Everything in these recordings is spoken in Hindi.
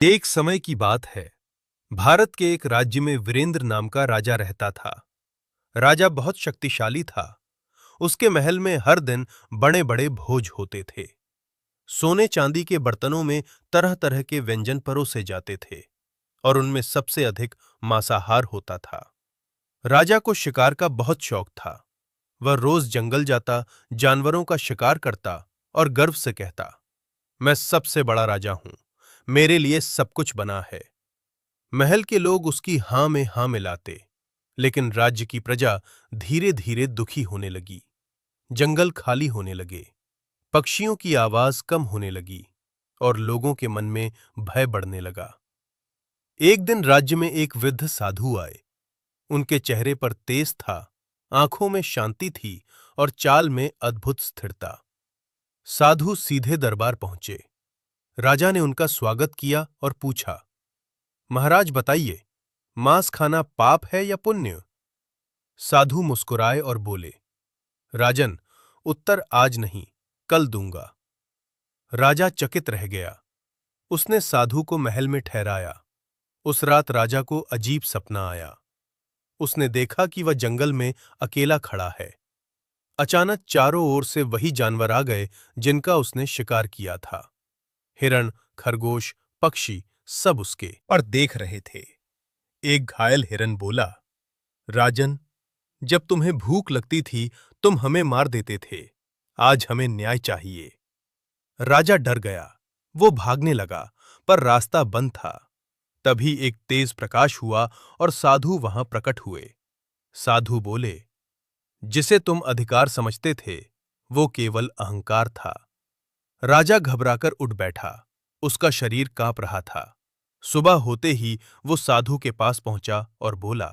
एक समय की बात है। भारत के एक राज्य में वीरेंद्र नाम का राजा रहता था। राजा बहुत शक्तिशाली था। उसके महल में हर दिन बड़े बड़े भोज होते थे। सोने चांदी के बर्तनों में तरह तरह के व्यंजन परोसे जाते थे और उनमें सबसे अधिक मांसाहार होता था। राजा को शिकार का बहुत शौक था। वह रोज जंगल जाता, जानवरों का शिकार करता और गर्व से कहता, मैं सबसे बड़ा राजा हूं, मेरे लिए सब कुछ बना है। महल के लोग उसकी हां में हां मिलाते, लेकिन राज्य की प्रजा धीरे धीरे दुखी होने लगी। जंगल खाली होने लगे, पक्षियों की आवाज कम होने लगी और लोगों के मन में भय बढ़ने लगा। एक दिन राज्य में एक वृद्ध साधु आए। उनके चेहरे पर तेज था, आंखों में शांति थी और चाल में अद्भुत स्थिरता। साधु सीधे दरबार पहुंचे। राजा ने उनका स्वागत किया और पूछा, महाराज बताइए, मांस खाना पाप है या पुण्य? साधु मुस्कुराए और बोले, राजन, उत्तर आज नहीं, कल दूंगा। राजा चकित रह गया। उसने साधु को महल में ठहराया। उस रात राजा को अजीब सपना आया। उसने देखा कि वह जंगल में अकेला खड़ा है। अचानक चारों ओर से वही जानवर आ गए जिनका उसने शिकार किया था। हिरण, खरगोश, पक्षी सब उसके और देख रहे थे। एक घायल हिरन बोला, राजन, जब तुम्हें भूख लगती थी तुम हमें मार देते थे, आज हमें न्याय चाहिए। राजा डर गया। वो भागने लगा, पर रास्ता बंद था। तभी एक तेज प्रकाश हुआ और साधु वहां प्रकट हुए। साधु बोले, जिसे तुम अधिकार समझते थे वो केवल अहंकार था। राजा घबराकर उठ बैठा। उसका शरीर कांप रहा था। सुबह होते ही वो साधु के पास पहुंचा और बोला,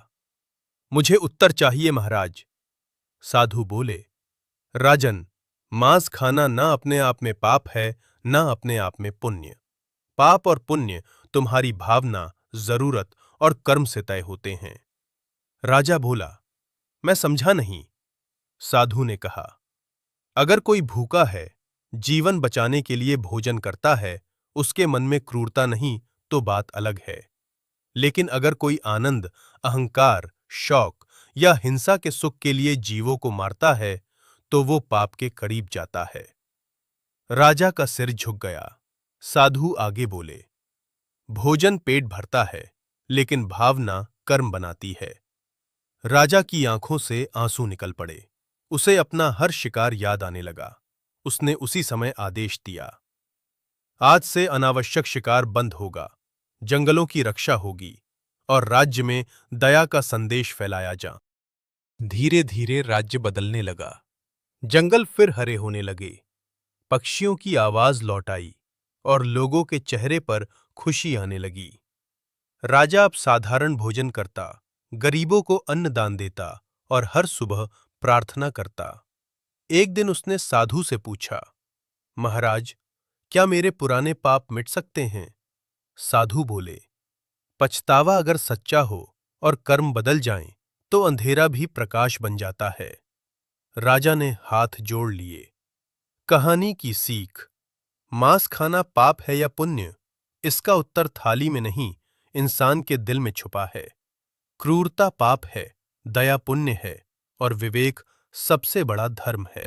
मुझे उत्तर चाहिए महाराज। साधु बोले, राजन, मांस खाना ना अपने आप में पाप है, ना अपने आप में पुण्य। पाप और पुण्य तुम्हारी भावना, जरूरत और कर्म से तय होते हैं। राजा बोला, मैं समझा नहीं। साधु ने कहा, अगर कोई भूखा है, जीवन बचाने के लिए भोजन करता है, उसके मन में क्रूरता नहीं तो बात अलग है। लेकिन अगर कोई आनंद, अहंकार, शौक या हिंसा के सुख के लिए जीवों को मारता है, तो वो पाप के करीब जाता है। राजा का सिर झुक गया। साधु आगे बोले, भोजन पेट भरता है, लेकिन भावना कर्म बनाती है। राजा की आंखों से आंसू निकल पड़े। उसे अपना हर शिकार याद आने लगा। उसने उसी समय आदेश दिया, आज से अनावश्यक शिकार बंद होगा, जंगलों की रक्षा होगी और राज्य में दया का संदेश फैलाया जा। धीरे धीरे राज्य बदलने लगा। जंगल फिर हरे होने लगे, पक्षियों की आवाज लौट आई और लोगों के चेहरे पर खुशी आने लगी। राजा अब साधारण भोजन करता, गरीबों को अन्न दान देता और हर सुबह प्रार्थना करता। एक दिन उसने साधु से पूछा, महाराज, क्या मेरे पुराने पाप मिट सकते हैं? साधु बोले, पछतावा अगर सच्चा हो और कर्म बदल जाएं, तो अंधेरा भी प्रकाश बन जाता है। राजा ने हाथ जोड़ लिए। कहानी की सीख, मांस खाना पाप है या पुण्य? इसका उत्तर थाली में नहीं, इंसान के दिल में छुपा है। क्रूरता पाप है, दया पुण्य है और विवेक सबसे बड़ा धर्म है।